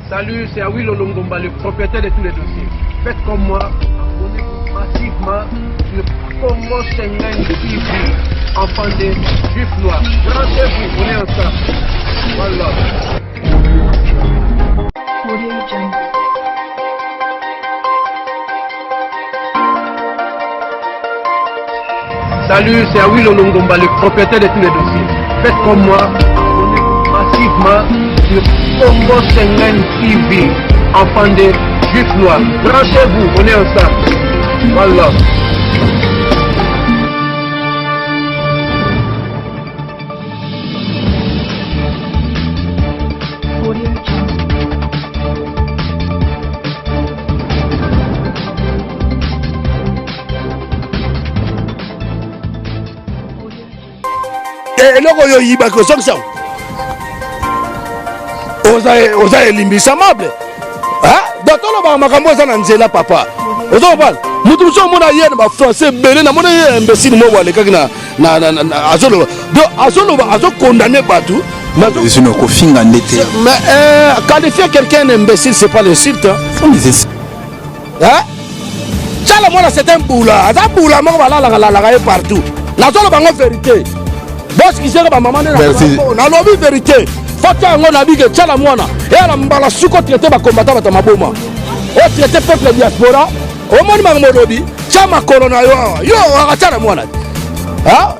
Salut, c'est Awil Olongomba, le propriétaire de tous les dossiers. Faites comme moi, abonnez-vous massivement sur Congo Schengen TV, enfant des juifs noirs. Branchez-vous, on est ensemble. Voilà. Salut, c'est Awil Olongomba, le propriétaire de tous les dossiers. Faites comme moi, abonnez-vous massivement sur Congo Schengen TV, enfant des juifs noirs. Branchez-vous, on est ensemble. Voilà. eloko yo yiba ko soksa oza elimbisamable datolo ba makambo za na nzela papa ozo bala mutu so mona ye na français belé na mona ye imbécile mo wale kaki na azolo condamner batu mais qualifier quelqu'un d'imbécile c'est pas l'insulte Tchala moi c'est un boula mo la partout la zolo bango vérité. Boss qui sait que maman na lobi vérité. Fata ngo na bige tchala mwana. Et la mbala suko traité ba combattant ba maboma. O traité peuple diaspora. O moni bango lobi. Chama corona yo akatala mwana. La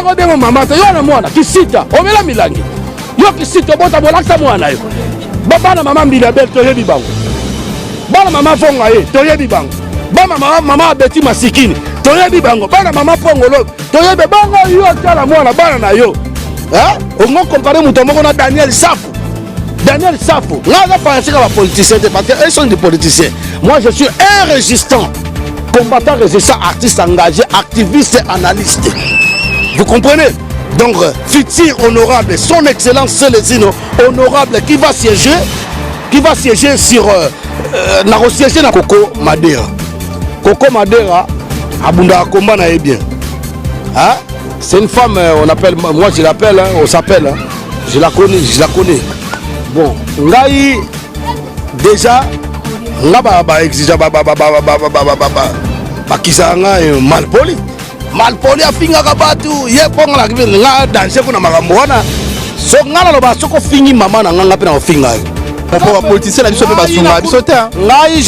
ngo bemo mama to yo na mwana kisita. O mela milangi. Yo kisita bota bolakta mwana yo. Baba na mama mbila bel to yebi bango. Bana mama fonga ye to yebi bango. Bana mama beti masikini. Toyebi bango bana mama pongolo toyebe bango yo tala mwana bana na yo on comparer muto moko na Daniel Safou là va penser que les politiciens parce qu'ils sont des politiciens. Moi je suis un résistant, combattant, résistant, artiste engagé, activiste et analyste. Vous comprenez? Donc futur honorable, son excellence Célestino honorable qui va siéger sur siéger na Coco Madera Abunda combat na bien. C'est une femme, on appelle, moi je l'appelle, on s'appelle, je la connais. Bon, ngai déjà, nga ba exige kizanga malpoli afinga kabatu ye ponga la kivile nga danser kuna makambo wana so ngala lo ba soko fingi mama na nga pe na ofinga. Je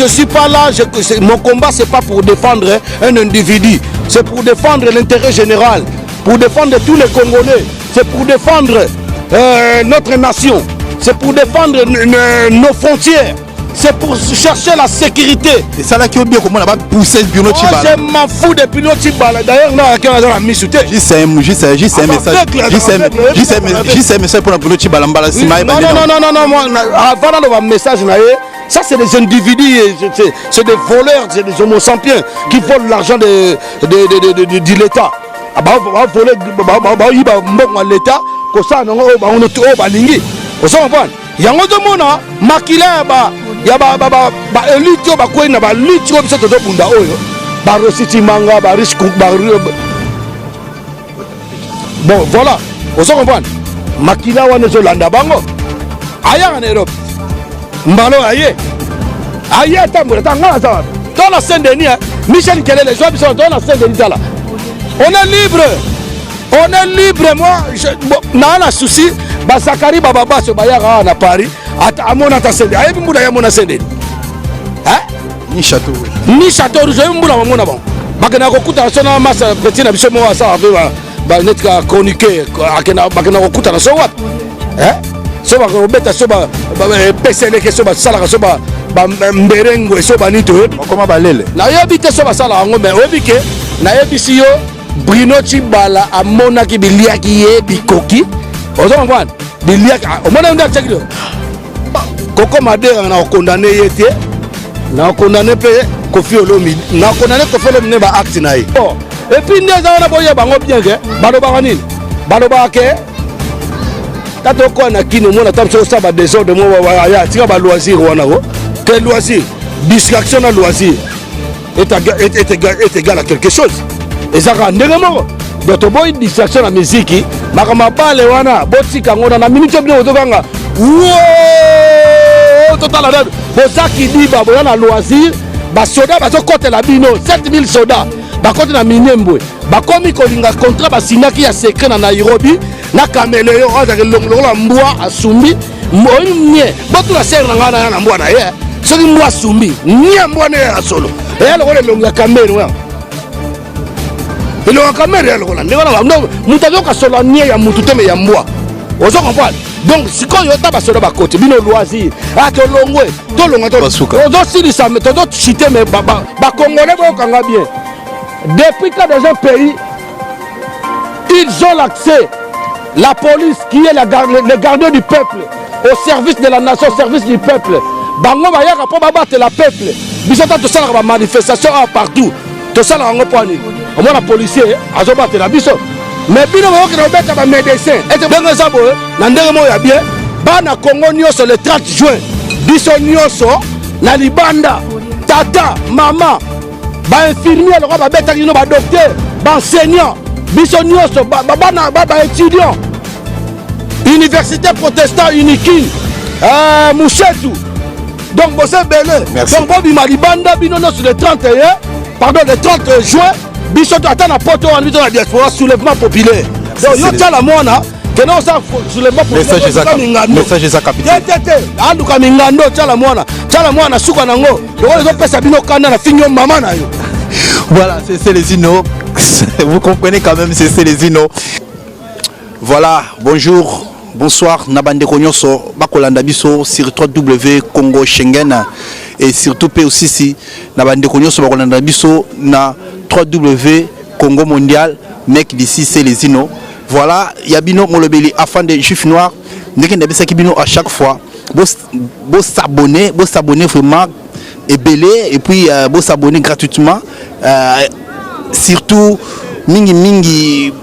suis pas là, mon combat c'est pas pour défendre un individu, c'est pour défendre l'intérêt général, pour défendre tous les Congolais, c'est pour défendre notre nation, c'est pour défendre nos frontières, c'est pour chercher la sécurité. Et ça là qui est bien comment on va pousser Bruno Tshibala. Je m'en fous de Bruno Tshibala. D'ailleurs, on a la mise Juste un message pour Bruno Tshibala. Non, avant d'avoir un message, ça c'est des individus, c'est des voleurs, c'est des homo sapiens qui volent l'argent de l'État. On va voler l'État, comme ça on est balingi. Vous comprenez? Yango de mona makila ya ba elite ba kwena ba elite ko biso to bunda oyo ba rositi manga ba risque ba bon voilà vous comprenez makila wana zo landa bango aya en Europe mbalo aye tambula tanga ça dans la Saint-Denis Michel Kelele zo biso dans la Saint-Denis là on est libre moi na la souci ba Zakari baba baso bayaka na Paris ata amona ta sende ayebi mbula ya mona sende ni château je mbula mona bon bakena kokuta sona masa petit na biso mo asa ba netka chroniquer akena bakena kokuta na so wat so ba robeta so ba pesele ke so ba sala so ba mberengo so ba nito comment balele na yebi te so ba sala ngo mais oyebi ke na yebi si yo Bruno Tshibala amona ki biliaki yebi koki ozo comprendre biliaki omona nda tshakilo Coco Madera na condamné yete na condamné pe Kofi Olomide na condamné Kofi Olomide ba acte na ye et puis ndeza na boye bango bien ke baloba nini baloba ke tato ko na kino mona tamso sa ba désordre mo wa ya tika ba loisir wana ko que loisir distraction à loisir est égal à quelque chose et ça rend ndengamo donc boy distraction la musique makama bale wana botika ngona na minute bien otokanga wo tala nani boza kidiba boya na loisir basoda bazokotela bino 7000 soda bakoti na Minembwe bakomi kolinga contrat basignaki ya secret na Nairobi na Kameleyo ozaki longola mbwa asumbi moye botula ser na ngana na mbwa na ye soki mbwa asumbi nia mbwa ne ya solo e lokola longo ya Kameleyo wa elongo Kameleyo lokola ndengana no mutazo ka solo nia ya mutu teme ya mbwa ozo comprendre donc sikoyo ta basoda bakoti bino loisir atolongwe tolonga to ozo silisa me todo chite me ba congolais bo kanga bien depuis que dans un pays ils ont l'accès la police qui est le gardien du peuple au service de la nation au service du peuple bango bayaka po babattre la peuple bisota to sala ba manifestation partout to sala ngo poani au moins la policier azobattre la biso mais bino boyoki na obeta ba médecin et ndenge za boye na ndenge mo ya bien bana Congo nyonso le 30 juin biso nyonso na libanda tata mama ba infirmier le ba beta kino ba docteur ba enseignant biso nyonso bana ba étudiant université protestant unique Mouchetou donc bosse belé donc bobi ma libanda bino nyonso le 31 pardon le 30 juin biso to atana poto en biso na diaspora soulèvement populaire donc yo tala mona que non ça soulèvement populaire message ça capitaine tete andu ka mingando tala mona suka nango yo zo pesa bino kana na finyo mama na yo voilà c'est les Ino vous comprenez quand même c'est les Ino voilà bonjour bonsoir nabande konyoso bakolanda biso sur 3W Congo Schengen et surtout pe aussi si nabande konyoso bakolanda biso na 3W Congo mondial mec d'ici c'est les Ino voilà yabino molobeli afin des juifs noirs ndeke ndabisa kibino à chaque fois bo s'abonner vraiment et belé et puis bo s'abonner gratuitement surtout mingi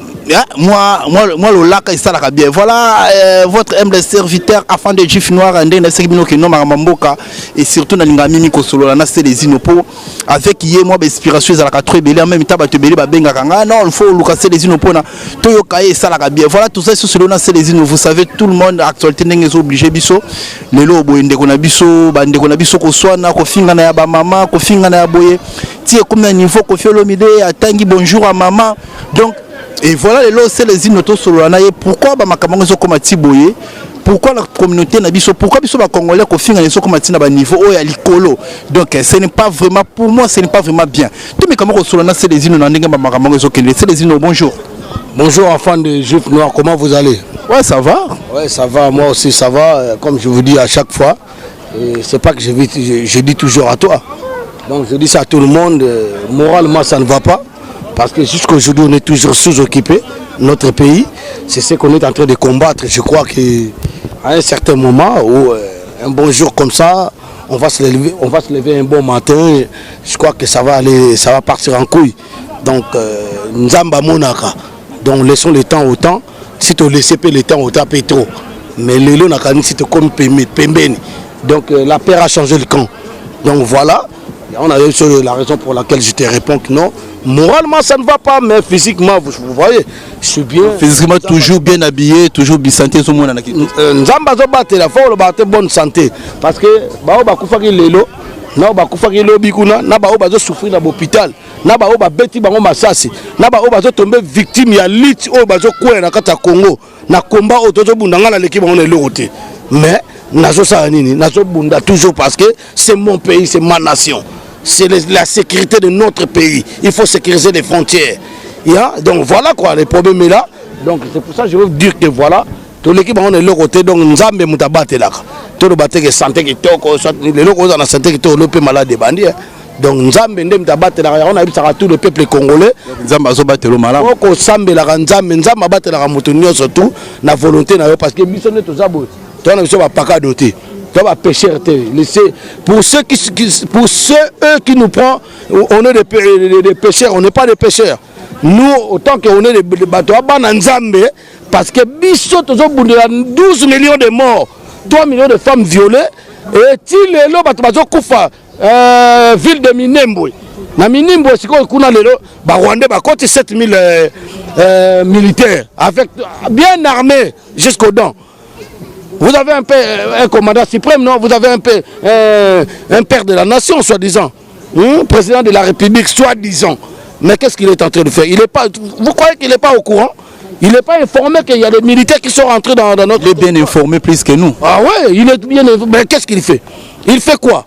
moi le lac il s'ala bien voilà votre humble serviteur afin de juifs noirs ndenge c'est bino kino maramboka et surtout na linga mimi ko solo na c'est les Inopo avec yé moi inspiration za la très belé en même temps ba te belé ba benga kanga non il faut lukaser les Inopo na to yo kaye s'ala bien voilà tout ça sur le na c'est les Inopo vous savez tout le monde actualité ndenge obligé biso lelo boyende ko na biso ba ndeko na biso ko swana ko finga na ya ba mama ko finga na ya boye tie comme na niveau ko fiolomide atangi bonjour à maman donc et voilà les lots c'est les Inoto solo na ye pourquoi ba makamango zo comme tiboye pourquoi la communauté na biso pourquoi biso ba congolais ko finga les so comme tina ba niveau o ya likolo donc ce n'est pas vraiment pour moi ce n'est pas vraiment bien tout mais comment solo na c'est les Ino na ndenge ba makamango zo kende c'est les Ino bonjour enfants de juifs noirs comment vous allez ouais ça va moi aussi ça va comme je vous dis à chaque fois et c'est pas que je dis toujours à toi donc je dis ça à tout le monde moralement ça ne va pas parce que jusqu'aujourd'hui on est toujours sous-occupé notre pays c'est ce qu'on est en train de combattre je crois qu'à un certain moment où un bon jour comme ça on va se lever un bon matin je crois que ça va partir en couille donc Nzamba Monaka donc laissons le temps au temps si tu laisses le temps au temps trop mais le lot n'a qu'à si tu comme pembeni donc la paix a changé le camp donc voilà on a eu la raison pour laquelle je te réponds que non moralement ça ne va pas mais physiquement vous voyez je suis bien physiquement toujours bien habillé toujours bien santé tout le monde nzamba zo batela faut le battre bonne santé parce que bao bakufaki lelo na bakufaki lobi kuna na bao bazo souffrir na l'hôpital na bao ba beti bango masasi na bao bazo tomber victime ya lit o bazo kwela na kata Congo na combat o tozo bundanga na l'équipe on est l'autre mais nazo sa nini nazo bunda toujours parce que c'est mon pays c'est ma nation c'est la sécurité de notre pays. Il faut sécuriser les frontières. Donc voilà quoi, le problème est là. Donc c'est pour ça que je veux dire que voilà, tout l'équipe on est le côté donc Nzambe mutabate là. Tout le bateau qui santé qui toko, les locaux dans la santé qui toko, le peu malade des bandits. Donc Nzambe ndem mutabate là, on a vu ça tout le peuple congolais. Nzambe azo battre le malade. Oko Sambe la Nzambe battre la mutunyo surtout na volonté na parce que biso ne tozabo. Toi na biso ba paka doté. Pour ceux qui nous prennent, on est des pêcheurs, on n'est pas des pêcheurs. Nous, autant qu'on est des bateaux, parce que 12 millions de morts, 3 millions de femmes violées, et il est là, ville de Minembwe. Na Minembwe, c'est quoi qu'on a les Rwandais, 7000 militaires, avec bien armés jusqu'aux dents. Vous avez un commandant suprême, non? Vous avez un père de la nation, soi-disant. Président de la République, soi-disant. Mais qu'est-ce qu'il est en train de faire? Vous croyez qu'il n'est pas au courant? Il n'est pas informé qu'il y a des militaires qui sont rentrés dans notre... Il est bien informé plus que nous. Ah ouais, il est bien informé. Mais qu'est-ce qu'il fait? Il fait quoi?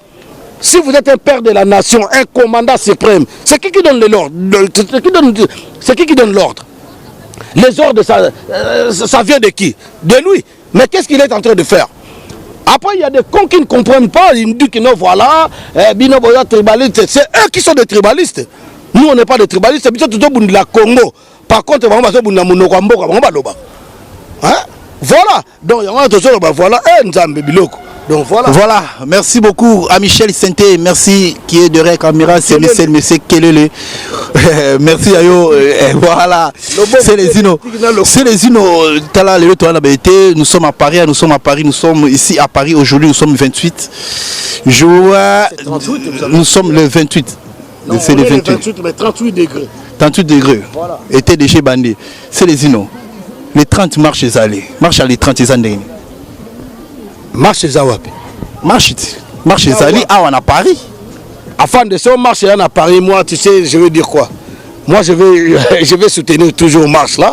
Si vous êtes un père de la nation, un commandant suprême, c'est qui donne l'ordre? C'est qui donne l'ordre? Les ordres, ça vient de qui? De lui. Mais qu'est-ce qu'il est en train de faire? Après, il y a des cons qui ne comprennent pas. Ils me disent que non, voilà, Binoboya tribaliste. C'est eux qui sont des tribalistes. Nous, on n'est pas des tribalistes. C'est plutôt tout la Congo. Par contre, on va voilà. Donc, voilà. Donc voilà. Voilà, merci beaucoup à Michel Senté, merci qui est derrière la caméra, c'est Michel Kelele. Merci à yo, voilà. C'est les Zino. C'est les Zino. Nous sommes à Paris, nous sommes ici à Paris aujourd'hui, nous sommes le 28. Nous sommes le 28. C'est le 28, mais 38 degrés. 38 degrés. Voilà. Était déjà bandé. C'est les Zino. Les 30 marches les allées. Marche à les 30 les années. Marche Zawapi. Marche Zali, on a Paris. Afin de ça, marche à Paris, moi, tu sais, je veux dire quoi? Moi, je vais soutenir toujours marche là.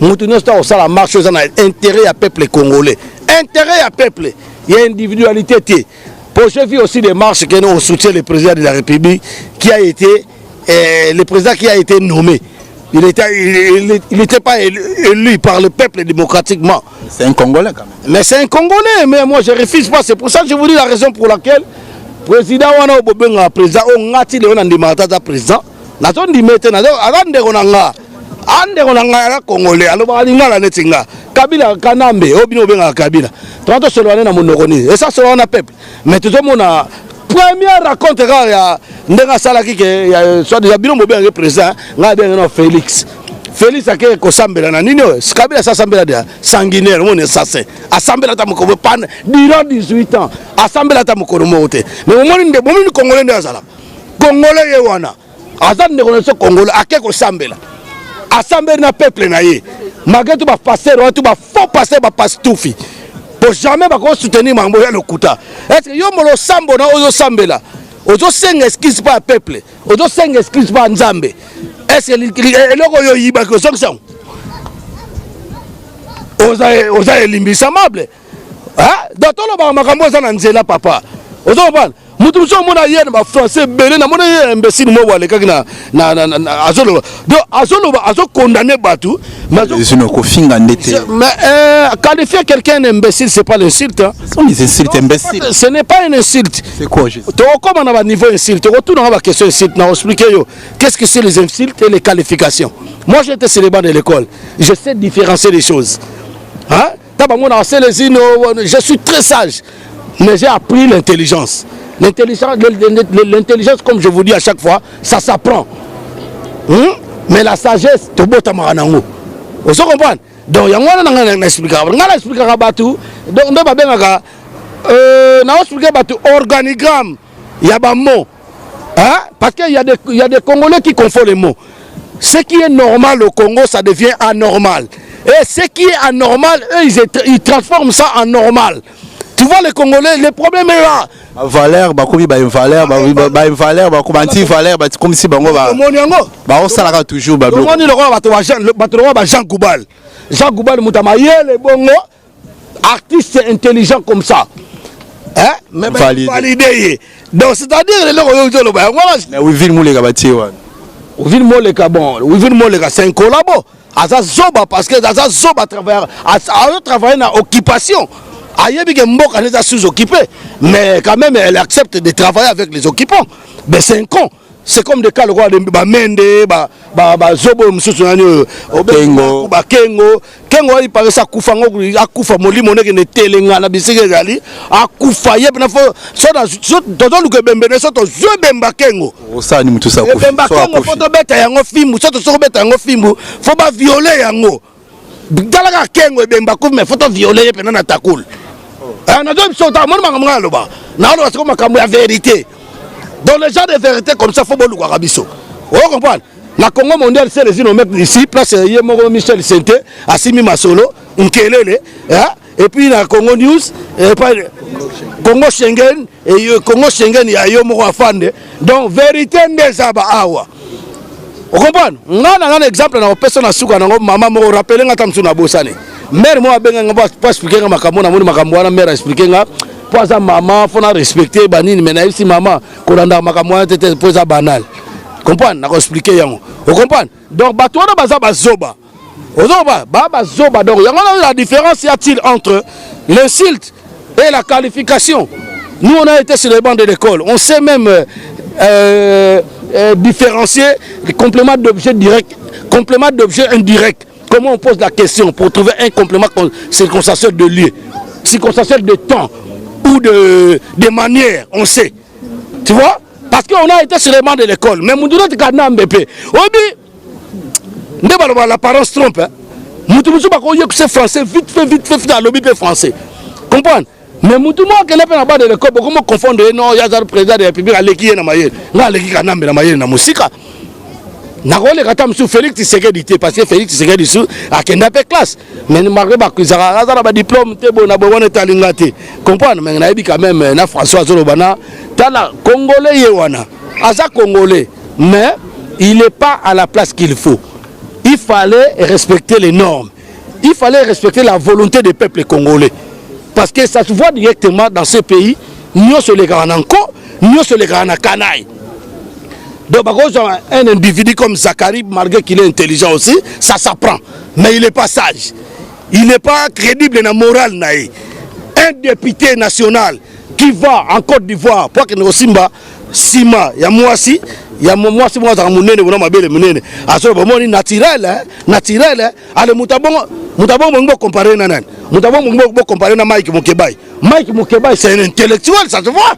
Maintenant, ça, la marche, ça a intérêt à peuple congolais. Intérêt à peuple. Il y a individualité. Pour je vis aussi des marches que nous soutient le président de la République, qui a été, le président qui a été nommé. Il n'était pas élu par le peuple démocratiquement. C'est un Congolais quand même. Mais c'est un Congolais, mais moi je refuse pas. C'est pour ça que je vous dis la raison pour laquelle le président wana obobenga président on ngati le on ndimata ta président. Na to ndimete na ande konanga. Ande konanga la Congolais. Alors ba ngala netinga. Kabila kanambe obino benga Kabila. Twanto solwane na monokoni. Et ça solwana peuple. Mais tout le monde a première raconte ya ndenga salaki ke soit déjà bino mobenga président nga benga Félix. Félix a été Kosambela na nini Kabila sa sambela de sanguinaire mon assassin. Assemblée ta moko pan durant 18 ans. Assemblée ta moko moté. Mais au moment de moment congolais de azala. Congolais yewana. Azan de connaissance congolais a ke Kosambela. Assemblée na peuple na ye. Malgré tout ba passer tout ba faux passer ba passe tout fi. Pour jamais ba ko soutenir mambo ya lokuta. Est-ce que yo molo sambo na ozo sambela. Ozo senga excuse pas peuple. Ozo senga excuse pas nzambe. Est-ce que le yiba que sanction oza elimbisamable hein dans tout le makambo za na nzela papa ozo bana mutu so mona yene ba français belé na mona imbécile mo wale kakina na azolo donc azo condamner batu mais qualifier quelqu'un d'imbécile c'est pas l'insulte hein. Ce sont des insultes imbéciles. Ce n'est pas une insulte. C'est quoi juste? Comment on a un niveau insulte? Retourne à la question insulte. On explique qu'est-ce que c'est les insultes et les qualifications. Moi j'étais sur les bancs de l'école. Je sais différencier les choses. Hein? Je suis très sage. Mais j'ai appris l'intelligence. L'intelligence, comme je vous dis à chaque fois, ça s'apprend. Mais la sagesse, tu peux t'amaranango. Vous comprenez? Donc, il y a un explication. Organigramme, il y a des mots. Parce qu'il y a des Congolais qui confondent les mots. Ce qui est normal au Congo, ça devient anormal. Et ce qui est anormal, eux, ils transforment ça en normal. Tu vois les Congolais, le problème est là. Valeur, valeur, comme si on toujours Jean Goubal. Jean Goubal, artiste intelligent comme ça. Hein? Mais validé. Donc c'est-à-dire c'est un collabo. Azazoba parce que Azazoba travaille dans l'occupation. Sous-occupé, mais quand même elle accepte de travailler avec les occupants. Mais c'est un con. C'est comme des cas le roi de Mende, Zobo, Kengo, Kengo, il paraît ça Koufango, Akoufa Moli, mon nègre n'était l'enga, na bisige gali, Akoufa yeb na fo, soit nous que Bembene, soit au jeu Bemba Kengo. Ça ni tout ça. Bemba Kengo, faut te mettre yango film, soit te mettre yango film, faut pas violer yango. Dalaka Kengo Bemba Kouf, mais faut te violer pendant ta cool. On a deux sauta, moi je là-bas. C'est comme la vérité. Dans les gens de vérité comme ça, il faut que vous rabisso. Vous comprenez? La Congo mondiale, c'est les îles ici, place Michel Senté, Assimi Masolo, Nkelele, et puis na Congo News et pas Congo Schengen et Congo Schengen ya yo moko afande donc vérité ndezaba awa on comprend ngana exemple na personne na suka na maman mo rappeler ngata msu na bosane mère mo abenga nga pas expliquer makambo na moni makambo wana mère expliquer nga poza maman faut na respecter banini mais na ici maman ko landa makambo wana tete poza banal comprendre na expliquer yango on comprend donc bato wana baza bazoba ozoba baba zoba donc yango la différence y a-t-il entre l'insulte et la qualification. Nous on a été sur les bancs de l'école, on sait même différencier les compléments d'objet direct, compléments d'objet indirect. Comment on pose la question pour trouver un complément circonstanciel de lieu, circonstanciel de temps ou de manière, on sait. Tu vois? Parce qu'on a été sur les bancs de l'école. Mais Moudouna de Kadna Mbépé. Obi, l'apparence trompe. Moutoumou c'est français, vite fait dans le lobby français. Comprendre? Mais Moutoumou qui est là bas de l'école, beaucoup me confondent. Non, il y a un président de la République à l'équipe na maïe. Na l'équipe à Nambe na maïe na musique. Na rôle katam sous Félix Tshisekedi parce que Félix Tshisekedi sous a kendape classe. Mais malgré bakuzara ba diplôme te bon na bon talingate. Comprendre? Mais na bi quand même na François Zolobana, tala congolais yewana. Asa congolais, mais il n'est pas à la place qu'il faut. Il fallait respecter les normes. Il fallait respecter la volonté des peuples congolais. Parce que ça se voit directement dans ce pays, nous sommes les gars en encore, nous sommes les gars en canaille. Donc, un individu comme Zakari, malgré qu'il est intelligent aussi, ça s'apprend. Mais il n'est pas sage. Il n'est pas crédible dans la morale. Un député national qui va en Côte d'Ivoire, pour que nous Simba, Sima, il y a moi aussi. Il y a moi si moi ça munene on m'a belle munene aso ba moni naturel ale mutabongo mo comparer nanan mutabongo mo comparer na Mike Mukebai c'est un intellectuel ça se voit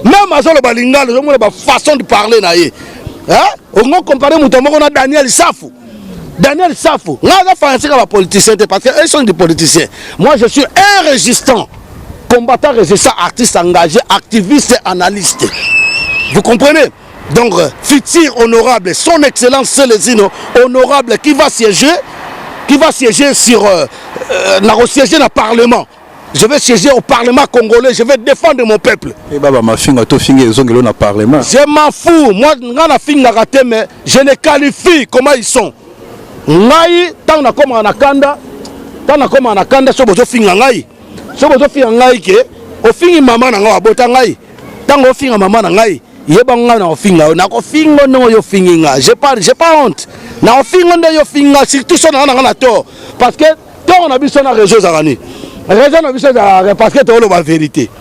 même aso le balingalo je mo ba façon de parler na ye hein on comparer mutabongo na Daniel Safou là ça français comme politicien parce que ils sont des politiciens. Moi je suis un résistant combattant résistant artiste engagé activiste et analyste, vous comprenez. Donc, futur honorable, son excellence Célésino, honorable, qui va siéger sur siéger dans le Parlement. Je vais siéger au Parlement congolais, je vais défendre mon peuple. Et baba ma finga to finga ezongelo na Parlement. Je m'en fous, moi ngana finga raté mais je les qualifie comment ils sont. Ngai tant na comme anakanda so bozo finga ngai. So bozo finga ngai ke o fingi mama na nga bota ngai. Tango finga mama na ngai. Yebanga na ofinga na kofinga no yo finga j'ai pas honte na ofinga ndo yo finga surtout so na na to parce que on a biso na réseau zarani raison na biso parce que to la vérité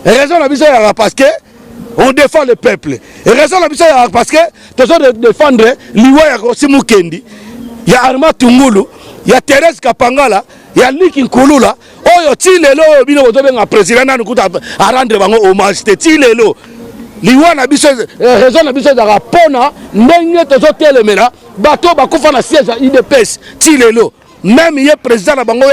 raison na biso parce que on défend le peuple et raison na biso parce que to so défendre liwa ya Simukendi ya Arma Tungulu ya Thérèse Kapangala ya Liki Nkulula oyo tilelo bino bozobenga président na nkuta a rendre bango hommage te tilelo liwana biso raison na biso za pona ndenge tozotelemela bato bakufa na siège IDPS tilelo même ye président na bango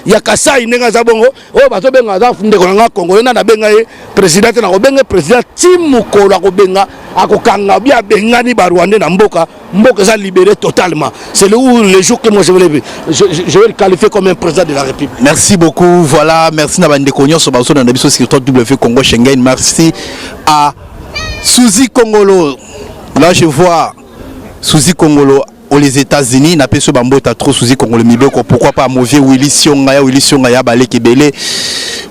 ya Kasai ndenge za bongo o bato benga za ndeko na Congo na benga ye président na ko benga président Timukolo ko benga akokanga bia bengani ba Rwanda na mboka za libéré totalement. C'est le jour que moi je vais le qualifier comme un président de la République. Merci beaucoup. Voilà, merci na bande konyo so baso na biso sur W Congo Schengen. Merci à Suzy Kongolo. Là je vois Suzy Kongolo aux États-Unis, n'a pas ce bambota trop Suzy Kongolo mibeko. Pourquoi pas mauvais Willy Sionga balé belé.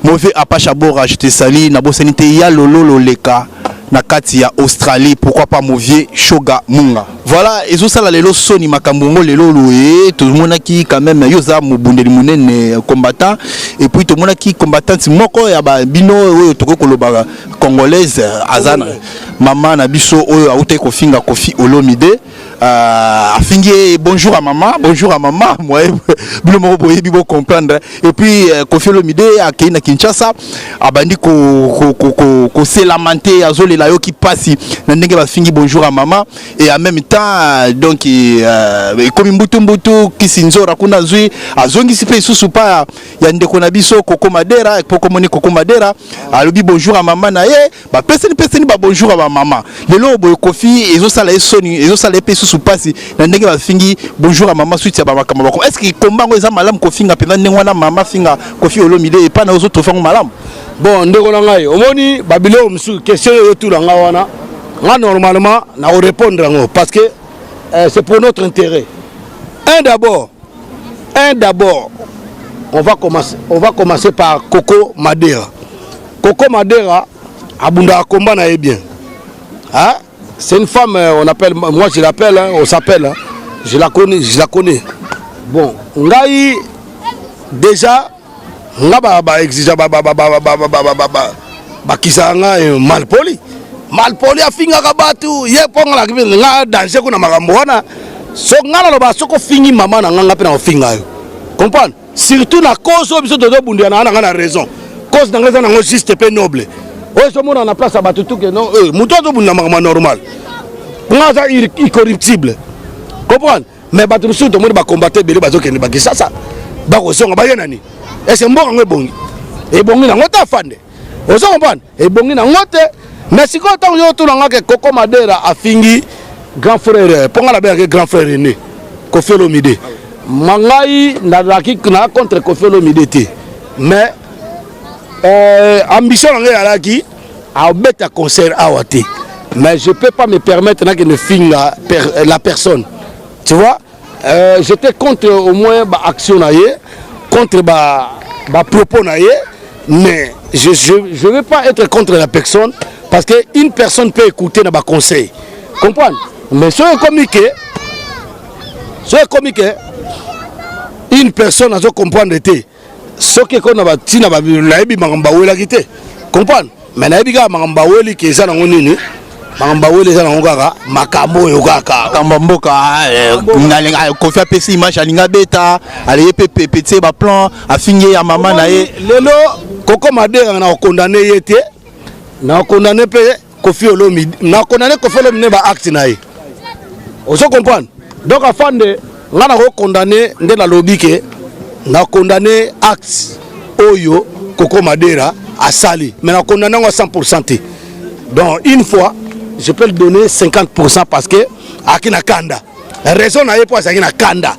Mauvais Apache Abora, je te salue. Na bosanité ya lolo leka. Na kati ya Australie, pourquoi pas mauvais Shoga Munga. Voilà, et ça là lelo soni makambongo lelo loué, tout le monde qui quand même yoza mubundeli munene combattant et puis tout le monde qui combattant moko ya ba bino oyo toko koloba congolaise azana maman na biso oyo auté ko finga Kofi Olomide afingi bonjour à maman moi bino moko boye bibo comprendre et puis Kofi Olomide akina Kinshasa abandi ko se lamenter azole la yo qui passe na ndenge ba fingi bonjour à maman et en même temps temps donc comme mbutu kisinzora kuna zui azongi sipe susu pa ya ndeko na biso Coco Madera poko moni Coco Madera alobi bonjour à maman na ye ba peseni ba bonjour à maman lelo boy kofi ezo sala esoni ezo sala pe susu pasi na ndenge ba fingi bonjour à maman suite ya ba makamba bako est-ce que kombango eza malam kofi nga pena ndenge wana mama finga Koffi Olomide et pas na autres fango malam bon ndeko na ngai omoni babilo msu question yo tout la ngawana nga normalement na répondre ngo parce que c'est pour notre intérêt. Un d'abord on va commencer par Coco Madera. Coco Madera abunda combat na bien. Hein? C'est une femme on appelle moi je l'appelle hein, on s'appelle hein. Je la connais. Bon, ngai déjà nga ba exige ba kisanga malpoli afinga kabatu ye ponga la nga danger kuna makambo wana so ngala lo ba soko fingi mama na nga pe na finga yo comprendre surtout na cause biso to bundia na nga na raison cause na nga na ngo juste pe noble o so mona na place abatutu que non muto to bundia makambo normal nga za incorruptible comprendre mais batu biso to mo ba combattre bele ba zo kende ba kisasa ba ko songa ba yenani est-ce mboka ngo ebongi ebongi na ngota fande o so comprendre ebongi na ngote. Mais si quand on a que Coco Madera a fini grand frère, pour la belle grand frère aîné, Koffi Olomide. Mangai n'a contre Koffi Olomide. Mais ambition à qui a bête à concert à Wati. Mais je ne peux pas me permettre de ne finir la personne. Tu vois, j'étais contre au moins l'action, contre les propos, mais je ne veux pas être contre la personne. Parce qu'une personne peut écouter dans conseil. Comprendre? Mais ce comique, une personne a comprendre ce que qu'on a dit na babi mangambawela kité. Comprendre? Mais na biga mangambaweli qui est na nini? Mangambaweli za na ngaka makambo yo kaka. Kambamboka ngalenga Koffi apesi image alinga beta, ale pepe petit ba plan a fini ya maman na ye. Lelo Coco Madera na condamné yete. Na condamné pe Koffi Olomide na condamné Koffi Olomide ba acte na ye. Oso comprendre donc afin de nga na condamné nde la lobby ke na condamné acte oyo Coco Madera a sali mais na condamné à 100%. Donc une fois je peux le donner 50% parce que akina kanda raison na ye pour ça akina kanda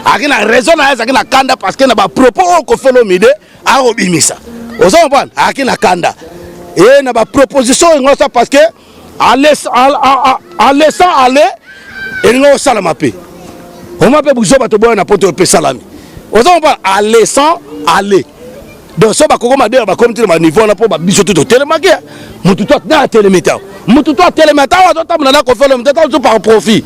akina raison na ye akina kanda parce que na ba propos Koffi Olomide a obimisa. Oso comprendre akina kanda. Et na ba proposition ça parce que en laissant aller et nous salamapé on m'a pas besoin de boire n'importe où salami on va en laissant aller donc ça ba Coco Madera ba comme le niveau on a pour ba biso tout télémaqué mutu toi na téléméta mutu toi téléméta on doit na Koffi Olomide tout par profit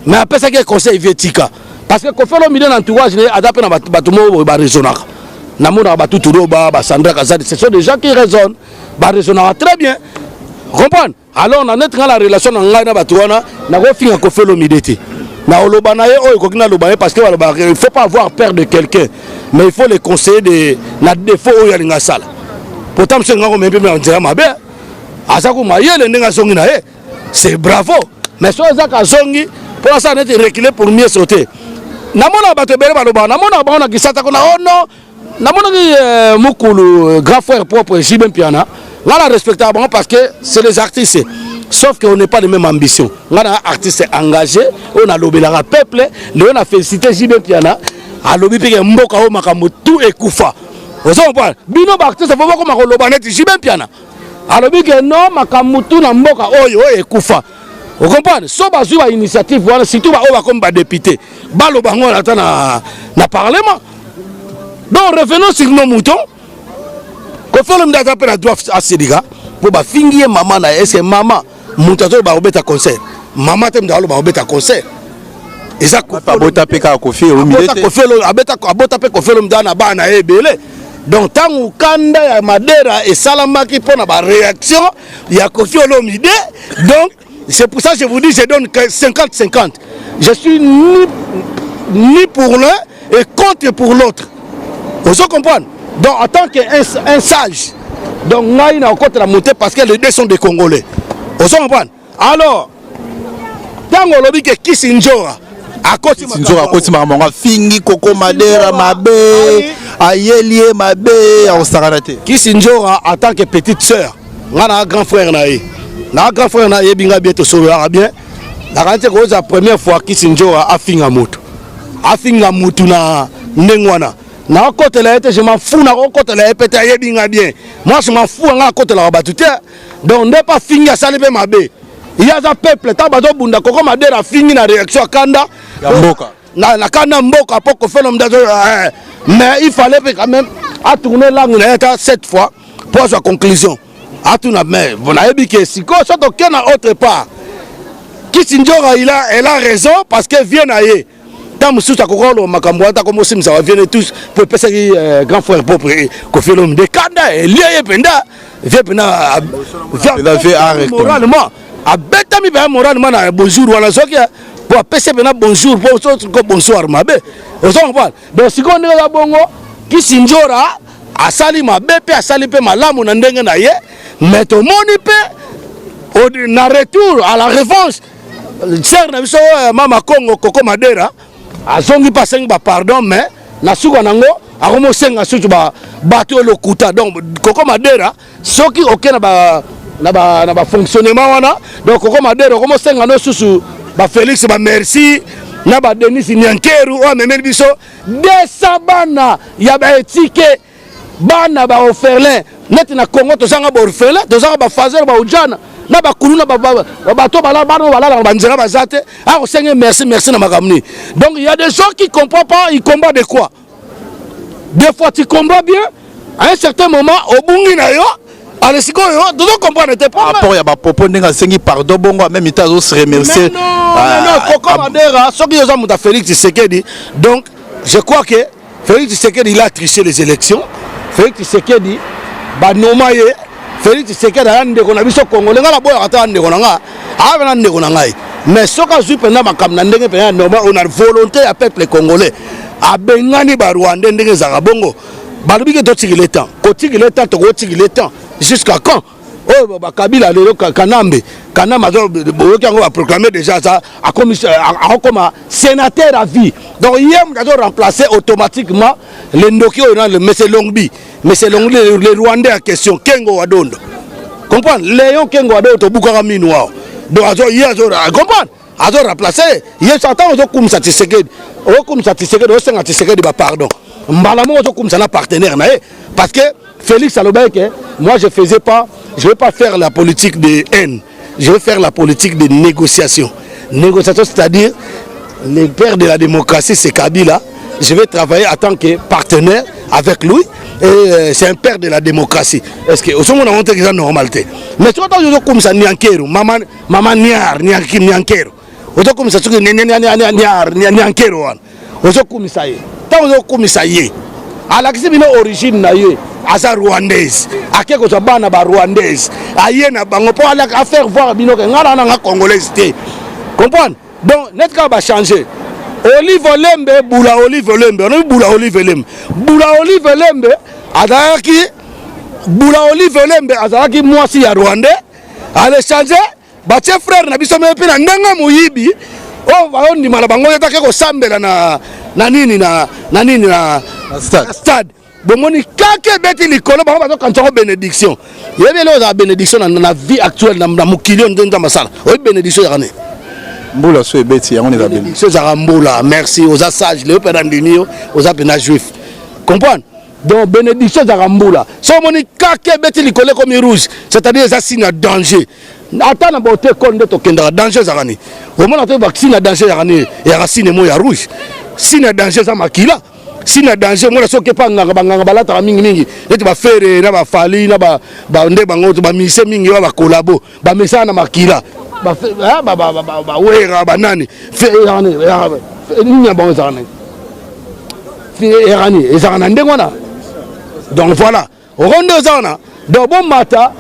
mais après ça que conseil vietika parce que Koffi Olomide dans entourage adapté na batumo ba raisonnaka na mona ba tuturo ba Sandra Kazadi ce sont des gens qui raisonnent ba raisonnera très bien comprendre alors on a notre la relation na ngai na batuana na ko finga Koffi Olomide na olobana ye oyo kokina lobana parce que il faut pas avoir peur de quelqu'un mais il faut les conseiller de na défaut oyo alinga sala pourtant monsieur ngako membe na ndira mabe asako mayele ndenga zongi na ye c'est bravo mais so ezaka zongi pour ça net reculer pour mieux sauter na mona bato bele balobana na mona ba na kisata ko na ono na mona mukulu grand frère propre Jibem Piana là la respectable parce que c'est les artistes. Sauf qu'on n'est pas de même ambition. On a un artiste engagé, on a lobby le peuple, on a félicité Jibem Piana, a lobby pour Mboka o Makamu tout et Koufa. Vous savez, bino artiste faut pas comme lobanet Jibem Piana. A lobby que non Makamu tout na Mboka oyo et Koufa. Vous comprenez? So ba zuwa initiative voilà surtout ba o comme ba député. Ba lo bango là na parlement. Donc revenons sur nos moutons. Koffi Olomide a appelé la droite à Sédiga pour ba fingier maman na est-ce que maman Moutato ba obeta concert. Maman tem dalo ba obeta concert. Et ça pas bota peka Koffi Olomide. Koffi Olomide abeta abota pe Koffi Olomide na ba na ebele. Donc tangu kanda ya Madera et Salamaki pour na ba réaction ya Koffi Olomide. Donc c'est pour ça que je vous dis je donne 50-50. Je suis ni pour l'un et contre pour l'autre. Vous comprenez? Donc en tant qu'un sage, donc Naï n'a encore la montée parce que les deux sont des Congolais. Vous comprenez? Alors, tango lobi ke Kisinjora akoti makambo fingi Koko Madera mabe ayelie mabe aosakanate Kisinjora en tant que petite sœur ngana grand frère na grand frère na yebinga bien to solo bien la quand c'est la première fois Kisinjora a finga mutu na ndengwana na côté là je m'en fous na côté là peut-être yebinga bien moi je m'en fous na côté là batute donc n'est pas finga salibe mabe il y a un peuple tabazo bunda Koko Madera fingi na réaction kanda mboka na kanda mboka pour que phénomène mais il fallait quand même à tourner langue na cette fois pour sa conclusion à tout na mais vous n'avez dit que si quoi soit aucun autre part Kisinjora elle a raison parce que vient aille tant monsieur ça kokolo makambo ata comme aussi ça vient tous pour passer grand frère propre ko phénomène de kanda et lié penda vient penda moralement a betami ba moralement na bonjour wala sokia pour passer penda bonjour pour ko bonsoir mabe on parle donc si on est là bongo Kisinjora asali mabe pe asali pe malamu na ndenge na ye mais to moni pe na retour à la revanche sœur na biso mama Congo Koko Madera azongi pa sengi ba pardon mais na suka nango akomo senga sutu ba bato lokuta donc Koko Madera soki okena na ba fonctionnement wana donc Koko Madera akomo senga no susu ba Félix ba merci na ba Denis Nyankeru o memeli biso desa bana ya ba etike bana ba orphelin net na Congo to sanga ba orphelin to sanga ba fazer ba ujana na ba kuluna ba bato bala bala banzera bazate a ko senga merci na makamni donc il y a des gens qui comprennent pas ils combattent de quoi des fois tu combats bien à un certain moment au bungi na yo allez siko yo tu dois comprendre t'es pas rapport ya ba popo ndenga sengi pardon bongo même il se remercier non Koko Madera soki yo za muta Félix Tshisekedi donc je crois que Félix Tshisekedi il a triché les élections Félix Tshisekedi ba nomaye Félix Tshisekedi a ndeko na biso Congolais ngala boya kata ndeko na nga a na ndeko na ngai mais soka zu penda makam na ndenge pe normal on a volonté à peuple congolais a bengani ba Rwanda ndenge za bongo balobi ke totiki le temps to kotiki le temps jusqu'à quand oh ba Kabila lelo kanambe boyoki yango ba proclamer déjà ça a comme sénateur à vie donc hier on doit remplacer automatiquement le ndoki on le monsieur Longbi le Rwandais en question Kengo Wadondo comprendre Léon Kengo Wadondo to bukaka minu wao donc azo hier azo comprendre azo remplacer hier s'entend azo comme Tshisekedi o senga Tshisekedi ba pardon mbalamo azo comme ça na partenaire na parce que Félix Alobeke moi je vais pas faire la politique de haine je vais faire la politique de négociation c'est-à-dire le père de la démocratie c'est Kabila je vais travailler en tant que partenaire avec lui et c'est un père de la démocratie est-ce que au moment on a montré que c'est normalité mais tu vois comme ça Nyankero maman Nyankero auto comme ça Nyankero auto comme ça tant comme ça y à la question origine na ye asa rwandaise akeko so bana ba rwandaise aye na bango pour aller faire voir bino que ngala na congolaise té comprendre donc net ka ba changer Olive Lembe bula Olive Lembe on bula Olive Lembe azaki mwasi ya Rwanda ale changer ba che frère na biso mepe na ndanga moyibi o ba on di mala bango yatake ko sambela na nini na stade bomoni kake beti likolo bango bazo kantsako bénédiction yebele oza bénédiction na vie actuelle na mokili ndenda masala o bénédiction ya kane mbula so ebeti yango ne zabeli so za mbula merci aux sages les pères andinio aux pena juif comprendre donc bénédiction za mbula so moni kake beti likolo comme rouge c'est-à-dire ça signe danger ata na bote konde to kenda danger za kane au moins to vaccine danger ya kane ya racine mo ya rouge signe danger za makila sina danger moi soki pa nganga banganga balata mingi neti ba fere na ba fali na ba nde bango to ba mise mingi ba kolabo ba mesa na makila ba wera banani fe ni bon zane fe erani ezana ndengona donc voilà rondo zana do bon mata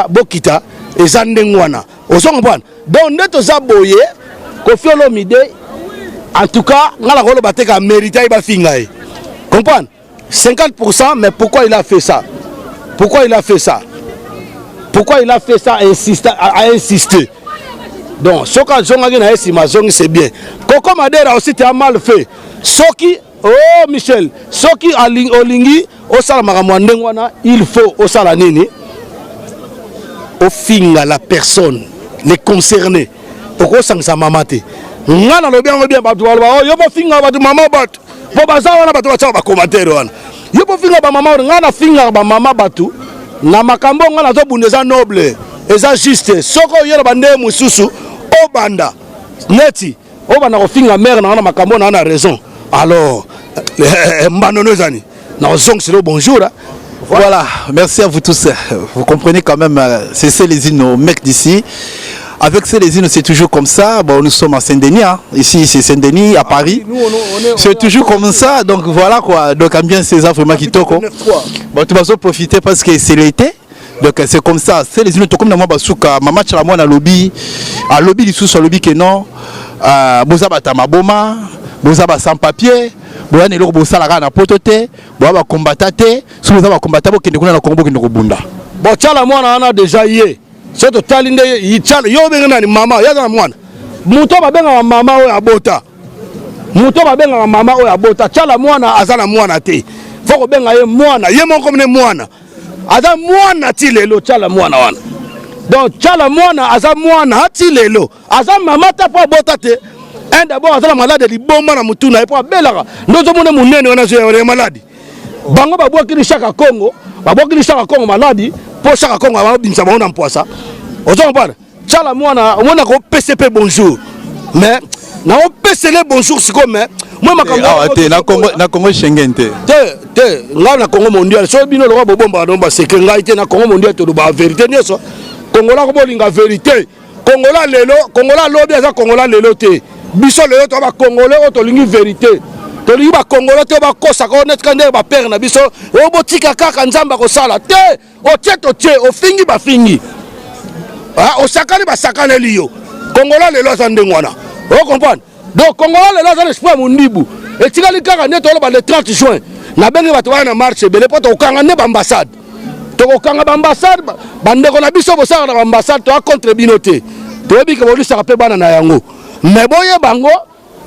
bokita ezandengwana osongo bwana donc ndeto za boye ko fiolo mide. En tout cas, on a mérité de finir. Comprendre 50%, mais pourquoi il a fait ça? Pourquoi il a fait ça a insisté. Donc, Soka Zonga na esima zongi c'est bien. Coco Madera aussi tu as mal fait. Soki, oh Michel, Soki Olingi, Osala Maramwandengwana, il faut Osala Nini. Au finga la personne, les concernés. Pourquoi ça ne mamate? Ngana lo bien batu walwa. Yo po finga batu mama batu. Po baza wana batu bacha ba commentaire wana. Yo po finga ba mama ngana finga ba mama batu. Na makambo ngana zo bundeza noble. Eza juste. Soko yero bande mususu. Obanda neti obanda kofinga mère na makambo na raison alors mbanonozani na zong c'est bonjour hein? Voilà, merci à vous tous. Vous comprenez quand même, c'est les îles aux mecs d'ici. Avec ces les îles, c'est toujours comme ça. Bon, nous sommes à Saint-Denis, hein. Ici c'est Saint-Denis, à Paris. C'est toujours comme ça, donc voilà quoi. Donc ambiance c'est ça vraiment qui toque. Bon, tu vas profiter parce que c'est l'été. Donc c'est comme ça, c'est les îles comme moi basuka mama chala moi na lobby à lobby li sous lobby que non boza bata maboma boza ba sans papier boya ne loko bosa la na potote boya ba combattate sous boza ba combattate kende kuna na Congo kende ko bunda bon chala moi na déjà yé c'est to talinde yi chala yo benga ni mama ya na mwana muto ba benga mama o abota muto ba benga mama o abota chala mwana azana mwana te foko benga ye mwana ye mon comme ne mwana aza mwana ti lelo chala mwana wana donc chala mwana aza mwana ti lelo aza mama ta po bota te un d'abord aza la malade libomba na mutuna e po belaka ndozo mona munene wana zo ya malade bango babwaki ni Chaka Congo malade po Chaka Congo ba bimisa ba na mpoasa ozo mpana chala mwana mona ko PCP bonjour mais na o PCL bonjour siko mais moi makambo te na Congo Schengen te nga na Congo mondial so bino lo ba bomba no ba seke ngai te na Congo mondial to ba vérité nyeso Congola ko bolinga vérité Congola lelo Congola lobi aza Congola lelo te biso lelo to ba Congolais o to lingi vérité to lingi ba Congolais te ba kosa ko net kande ba père na biso o botika kaka nzamba ko sala te o tie o fingi ba fingi o sakani ba sakane liyo Congola lelo za ndengwana o comprendre donc Congola lelo za l'espoir mundibu et tikali kaka net to ba le 30 juin na bengi bato wana marche bele poto okanga ne ba ambassade to okanga ba ambassade bandeko na biso bosaka na ambassade to contre binote to bika boli saka pe bana na yango mais boye bango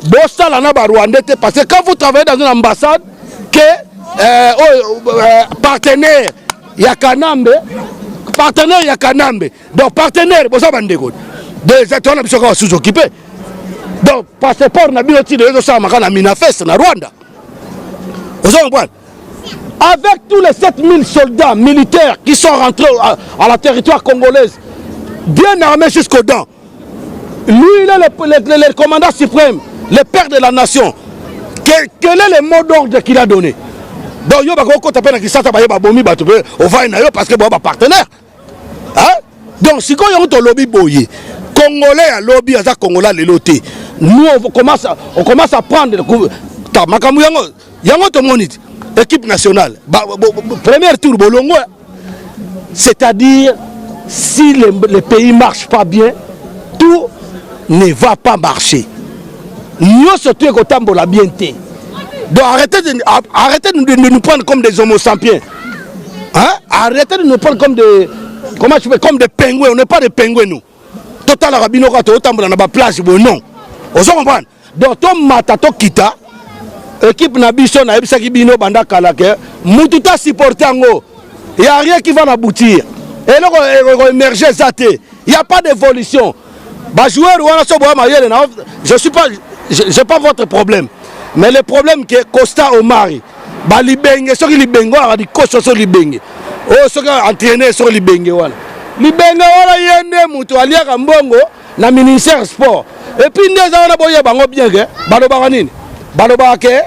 bosala na ba Rwandais te parce que quand vous travaillez dans une ambassade que partenaire ya Kanambe donc partenaire bosa bandeko des étoiles biso ka sous-occupé donc passeport na binoti de ça makana minafest na Rwanda. Avec tous les 7000 soldats militaires qui sont rentrés à la territoire congolaise, bien armés jusqu'aux dents, lui il est le commandant suprême, le père de la nation. Quel est le mot d'ordre qu'il a donné? Donc il y a parce que c'est partenaire. Donc si on lobby boye, Congolais à lobby à Congolais les lotés, nous on commence à prendre yango to monite équipe nationale premier tour bolongo, c'est-à-dire si le pays marche pas bien, tout ne va pas marcher. Nous surtout kotambola bien té. Donc arrêtez de nous prendre comme des homo sapiens. Hein? Arrêtez de nous prendre comme des comme des pingouins, on n'est pas des pingouins nous. Total rabino ka to tambola na ba plage bon non. Vous comprenez? Donc to matato kita équipe na biso na ebisaki bino banda kalake mututa supporter ngo il y a rien qui va aboutir et là émerger zaté il y a pas d'évolution ba joueur wana so boa mayele na j'ai pas votre problème mais le problème que Costa Omari ba libenge soki libengo a di coach so libenge o soki entraîner so libenge wana yende mutu aliaka mbongo na ministère sport et puis ndeza wana boye bango bien que balobaka nini balobaka ke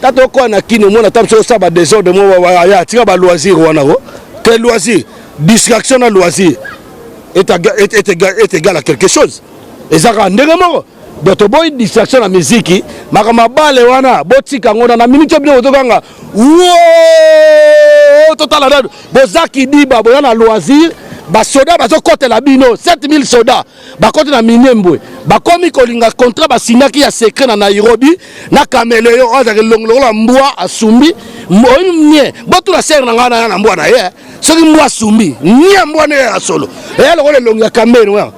tato ko na kino mona tamso sa ba désordre mo ya tika ba loisir wana ko que loisir distraction na loisir est égal à quelque chose et ça ka ndenge moko donc boy distraction na musique makama bale wana botika ngona na minute bino tokanga wo total na bozaki diba boyana loisir ba soda bazo côté la bino 7000 soda ba côté na Minembwe ba komi kolinga contrat ba sinaki ya secret na Nairobi na Kameleyo oza ke longolo la mbwa asumbi moye botu la serre na ngana na mbwa na ye soki mbwa asumbi nye mbwa ne ya solo e lo le longa Kameleyo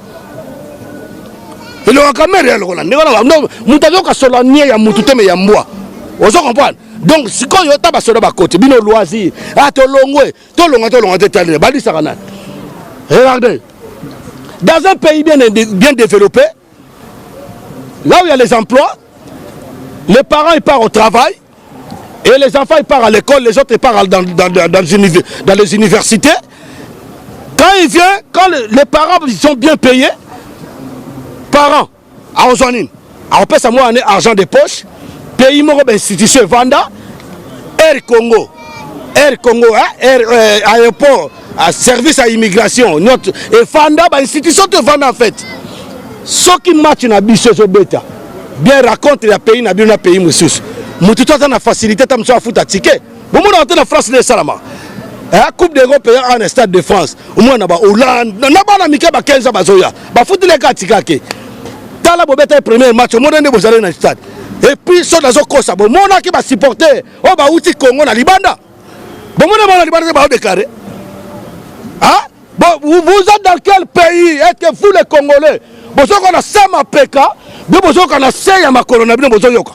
Il a quand même réel. Moutazo Kasola nie ya mutu teme ya mbwa. Vous comprenez? Donc si quand yota basola ba côté, bino loisir. Ah to longwe, to longa te bali sakana. Regardez. Dans un pays bien développé, là où il y a les emplois, les parents ils partent au travail et les enfants ils partent à l'école, les autres ils partent dans les universités. Quand ils viennent, quand les parents ils sont bien payés, parents, à Ozanine, on paie ça moi argent de poche, pays mon institution Vanda, Air Congo, aéroport, service à immigration, et Vanda, institution de Vanda en fait. Ce qui match na biso bêta, bien raconte les pays na bien na pays musus. Mututo na facilité tam so afuta ticket. Bon mon entrer en France de Salama. Coupe d'Europe en stade de France. Au moins na ba Hollande, na ba na mike ba 15 bazoya. Ba futi les katika ke. Tala bobeta premier match au monde ne bozale na stade. Et puis so dazo kosa bon mon ki ba supporter o ba uti Congo na Libanda. Bon mon na Libanda ba déclarer. Hein? Bon vous êtes dans quel pays? Est-ce que vous les Congolais bozo kona sama peka, bi bozo kona seya makolona bino bozo yoka.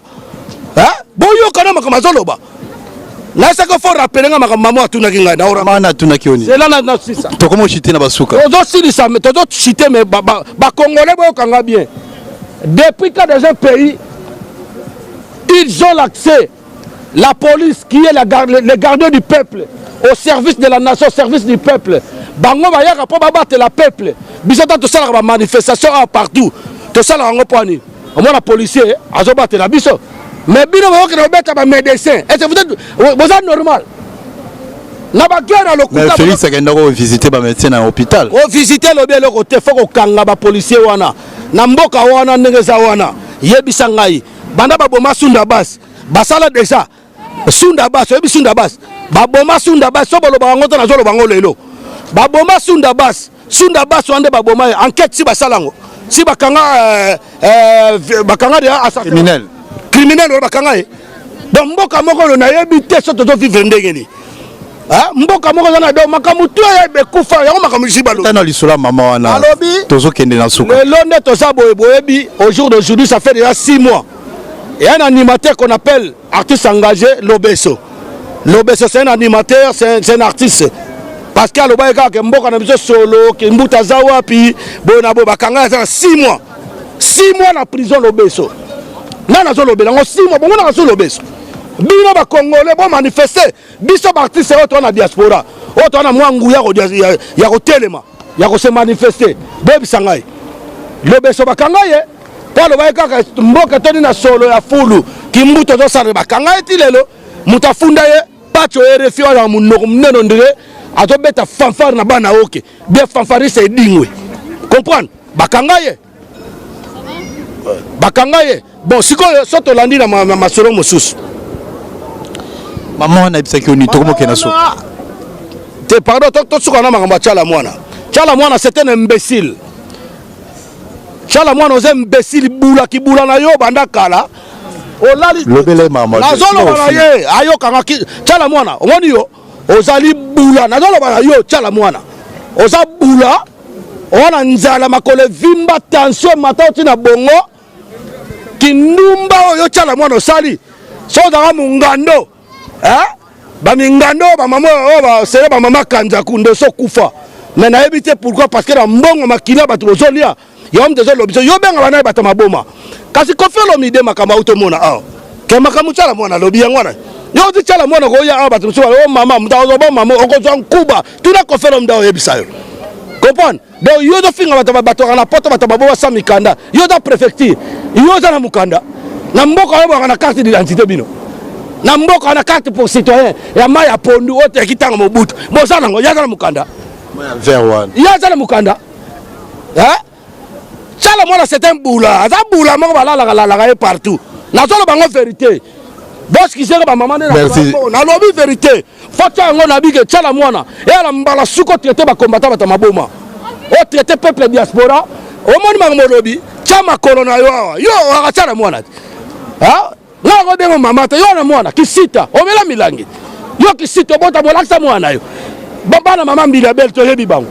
Hein? Boyoka na makamazoloba. Là ça que faut rappeler nga makamamo atuna kinga na ora mana atuna kioni. C'est là na sisa. To comment chiter na basuka. Ozo silisa mais to chiter mais ba congolais boyoka nga bien. Depuis que dans un pays ils ont l'accès, la police qui est les gardiens du peuple, au service de la nation, au service du peuple. Bango bayaka po babattre la peuple. Bisota to sala ba manifestation partout. To sala ngo poani. Au moins la policier azo battre la biso. Mais bino boyoka na beta ba médecin. Est-ce que vous êtes normal? Na ba guerre le Mais Félix akenda ko visiter ba médecin na hôpital. O visiter le bien le côté faut ko kanga ba policier wana. Na mboka wana ndengeza wana. Yebisa ngai. Banda ba boma sunda bas. Basala déjà. Sunda bas, yebi sunda bas. Ba boma sunda bas so bolo ba ngota na zolo bango lelo. Baboma sunda bas wande baboma enquête si basalango si bakanga de assassin criminel bakanga donc mboka moko lo na yebite so to vivre ndengeni ah mboka moko na do makamutu ya bekufa ya makamuji balo tana lisola mama wana tozo kende na suka le londe to sa boyebi au jour d'aujourd'hui ça fait déjà 6 mois et un animateur qu'on appelle artiste engagé Lobeso c'est un animateur, c'est un artiste. Parce qu'il y a le bail qui est mboka na biso solo, qui mbuta zawa pi bona bo bakanga 6 mois. 6 mois na prison Lobeso. Na zo lobela ngo 6 mois bon na zo Lobeso. Bino ba congolais bon manifester, biso ba artiste auto na diaspora. Auto na mwangu ya ko telema, ya ko se manifester. Bebi sangai. Lobeso bakanga ye. Pa lo bail kaka mboka toni na solo ya fulu, ki mbuto zo sare bakanga eti lelo, mutafunda ye pacho RFI wa munoko mneno ndire. Ato beta fanfare na bana oke bien fanfare c'est dingwe comprendre bakangaye bon siko soto landi na masolo mosusu maman na bisaki oni to komo kena so te pardon to suka na makamba chala mwana c'est un imbécile chala mwana oze imbécile bula kibula na yo banda kala olali lobele mama na zolo bana ye ayo kanga chala mwana omoni yo ozali bula na zolo bana yo chala mwana oza bula ona nzala makole vimba tension mata otina bongo kindumba oyo chala mwana osali so daga mungando ba mingando ba mama ba sere ba mama kanja kundo so kufa mais na ebité pourquoi parce que na mbongo makila batu ozolia yo mdezo lobiso yo benga bana bata maboma kasi kofelo mide makama utomona ke makamu chala mwana lobi yangwana yo ti chala mwana ko ya batu so mama mdazo ba mama okozwa nkuba tuna kofelo mdawo yebisayo comprendre donc yo do finga bato na poto bato babo sa mikanda yo da préfecture yo za na mukanda na mboka yo na carte d'identité bino na mboka na carte pour citoyen ya maya pondu ote kitanga mobutu boza nango ya za na mukanda vers one ya za na mukanda chala mwana c'est un boula za boula mo balala partout na solo bango vérité boss qui sera ba maman na lobi vérité fata ngo na bige chala mwana et la mbala suko traité ba combattant ba maboma o traité peuple diaspora o moni bango lobi chama corona yo akachala mwana na go bengo mama te yo na mwana kisita o mela milangi yo kisita bota bolaksa mwana yo bana mama mbila bel to yebi bango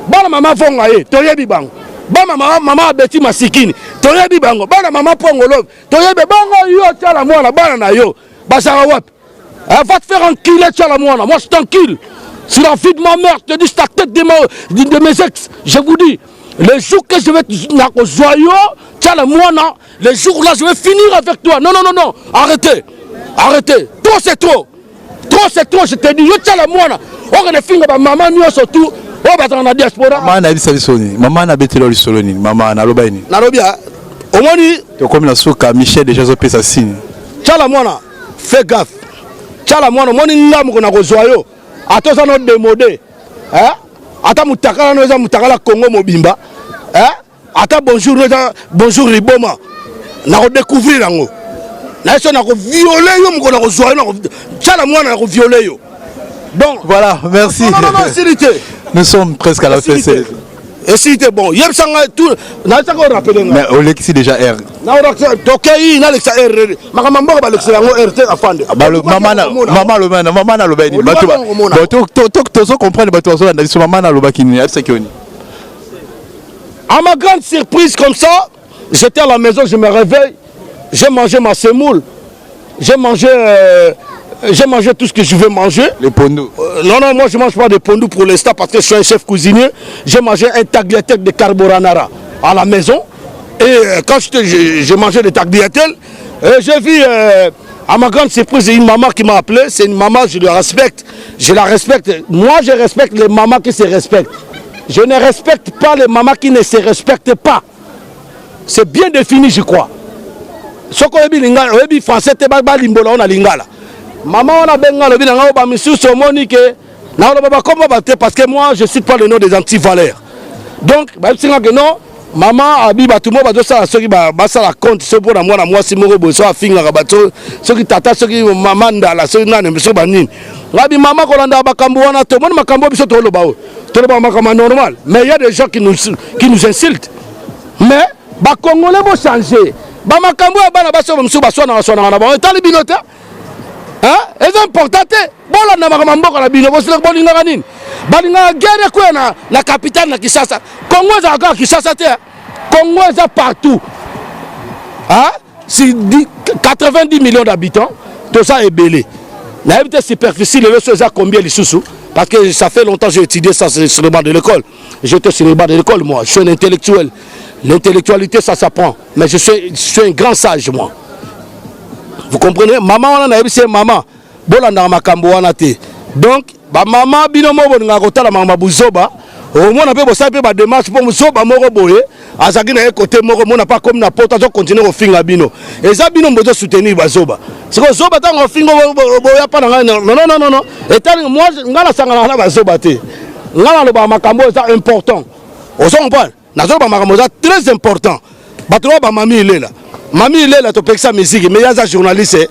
bana mama vonga ye to yebi bango bana mama abeti masikini toyebi bango bana mama pongolo toyebi bango yo tala mwana bana na yo basara wapi va te faire enculer tala mwana moi je t'encule sur la vie de ma mère je te dis ta tête de mes ex je vous dis les jours que je vais na ko joyeux tala mwana les jours là je vais finir avec toi non arrêtez trop c'est trop je te dis yo tala mwana on ne finga ba maman nyo surtout oh bah na diaspora maman na bisa bisoni maman na betelo lisoloni maman na loba ini na lobia omoni to comme na soka Michel déjà zo pesa signe tala mwana fais gaffe tala mwana moni ngamu ko na ko joyeux atoza no démodé ata mutakala no eza mutakala Congo mobimba ata bonjour liboma na ko découvrir yango na eso na ko violer yo mko na ko joyeux na ko tala mwana na ko violer yo donc voilà merci non sécurité. Nous sommes presque à la fin. Et si c'était bon, il y a tout. Mais au Lexi déjà R. À ma grande surprise comme ça, j'étais à la maison, je me réveille, j'ai mangé ma semoule, j'ai mangé tout ce que je veux manger. Les pondous. Non, moi je ne mange pas de pondous pour l'instant parce que je suis un chef cuisinier. J'ai mangé un tagliatelle de carbonara à la maison. Et quand j'ai mangé le tagliatelle, j'ai vu à ma grande surprise une maman qui m'a appelé. C'est une maman, je la respecte. Je la respecte. Moi je respecte les mamans qui se respectent. Je ne respecte pas les mamans qui ne se respectent pas. C'est bien défini, je crois. Ce qu'on a dit français, c'est pas limbola, on a lingala. Maman, on a benga le bin en haut, monsieur Somonique, parce que moi, je ne cite pas le nom des anti-valeurs. Donc, non, maman, Abiba, tout le monde, ça, ceux qui la compte, ceux pour moi, si mon robot, soit finger, ceux qui tata, ceux qui maman, ceux qui n'ont pas de Labi maman, quand on a Bakambo, on a tout le monde, Makambo, tout le monde, normal. Mais il y a des gens qui nous insultent. Mais, les Congolais vont changer. Bamakambo, c'est important. Bon, la guerre la capitale na Kinshasa. Congo est Kinshasa. Congo est partout. Si 90 millions d'habitants, tout ça est belé. La superficie, les choses à combien les sous? Parce que ça fait longtemps que j'ai étudié ça sur le banc de l'école. J'étais sur le banc de l'école, moi. Je suis un intellectuel. L'intellectualité, ça s'apprend. Mais je suis un grand sage, moi. Vous comprenez? Maman, on a dit maman. Bolanda makambo wana te. Donc, ba maman binomo bonga kotala mama buzoba. Au moins on peut bosser peu ba démarche pour muzoba moko boye. Azaki na côté moko mona pas comme na porte zo continuer au finga bino. Et ça bino mbozo soutenir bazoba. C'est que zoba tango fingo boya pa na non. Et tant moi ngala sangana na bazoba te. Ngala lo ba makambo c'est important. Au son pas. Na zo ba makambo c'est très important. Ba tro ba mami ilela. Mami ilela to peksa musique mais ya za journaliste.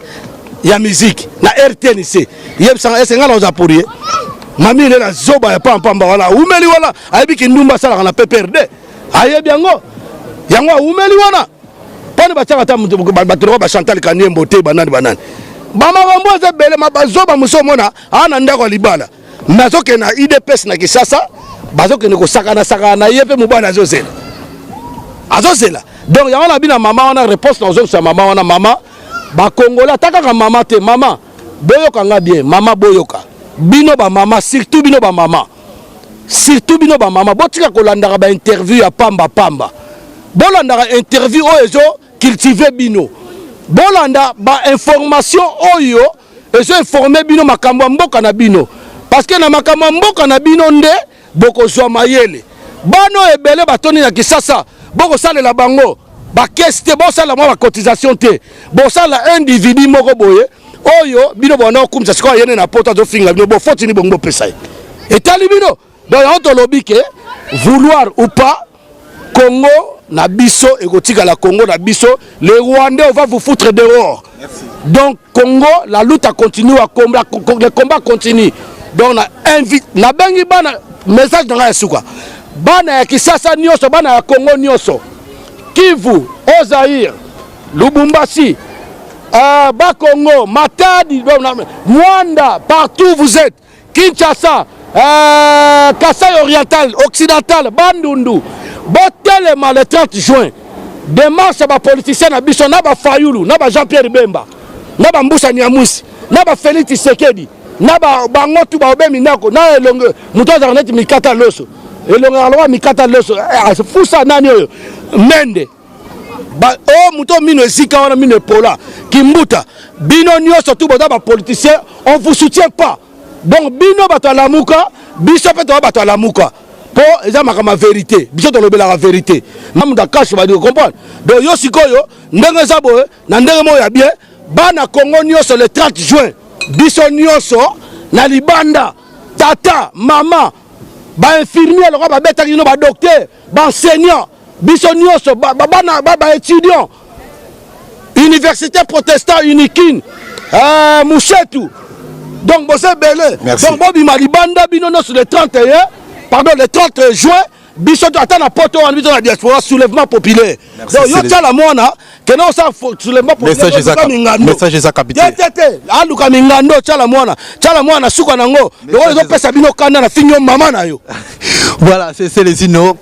Il y a musique, na RTNC. Il y a un peu de Mami il est là, zoba ya pam pam wala. Umeli wala, aibi ki ndumba sala kana PPRD. Aye biango. Yango umeli wana. Pani bataka ta batoro ba Chantal Kanyembo te banani. Bama bambo za bele mabazoba musomona ana ndako libala. Nazoke na IDPS na Kinshasa, bazoke ne ko sakana yepe mubala azozela. Azozela. Donc yango na bina mama wana réponse na zo maman wana mama. Ba Congola takaka mama te mama boyoka nga bien mama boyoka bino ba mama surtout bino ba mama botika kolandaka ba interview ya pamba bolandaka interview oyo cultiver bino bolanda ba information oyo ezo informer bino makambo mboka na bino parce que na makambo mboka na bino nde boko zwa mayele bano ebele batoni na Kinshasa boko salela bango ba keste bo sala moi ba cotisation te bo sala individu moko boye oyo bino bona okumisa siko yene na pota zo finga bino bo foti ni bongo pesa et tali bino donc on to lobi que vouloir ou pas Congo na biso egotika la Congo na biso les Rwandais on va vous foutre dehors. Merci. Donc Congo la lutte continue le combat continue donc na invite na bengi bana message dans suka bana ya Kinshasa nyoso bana ya Congo nyoso Kivu, Ozaïr, Lubumbashi, Bakongo, Matadi, Mwanda, partout où vous êtes, Kinshasa, Kasaï oriental, occidental, Bandundu, botelema le 30 juin démarche ya bapoliticien na biso na bafayulu na Jean-Pierre Bemba na Mbusa Nyamwisi na Félix Tshisekedi na bango tu baobemi ndako na elongo muto azaka neti mikata loso elongo aloba mikata loso fusa nani oyo mende o muto mino esika wana mino epola kimbuta bino nyonso tu boza bapoliticien on vous soutient pas donc bino bato alamuka biso mpe toza bato alamuka po eza makama vérité biso tolobelaka vérité mamuda kashe badi comprendre donc yo sikoyo ndenge eza boye na ndenge moko ya bien bana Congo nyonso le 30 juin biso nyonso na libanda tata mama bainfirmier lokwa babetaki no badocteur baenseignant biso nyonso bana baétudiant université protestant unikine Mouchetou donc bose belé donc bobima libanda bino nyonso le 31 pardon le 30 juin biso ata na poto wana biso na diaspora soulèvement populaire donc yo tala mona kena osa soulèvement populaire message eza capitaine tete aluka mingando tala mwana suka nango loko ezo pesa bino kanda na finyo mama na yo. Voilà, c'est les Zino.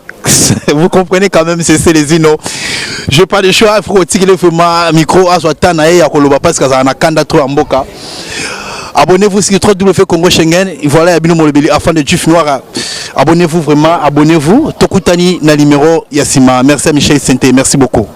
Vous comprenez quand même, c'est les Zino. Je pas de choix, il faut tirer le micro à Swatana et à Koloba parce que ça a kanda trop en boca. Abonnez-vous sur www Congo Schengen. Voilà, Abino Molebeli, afin de Juif Noir. Abonnez-vous vraiment, abonnez-vous. Tokutani na numéro Yassima. Merci à Michel Sente, merci beaucoup.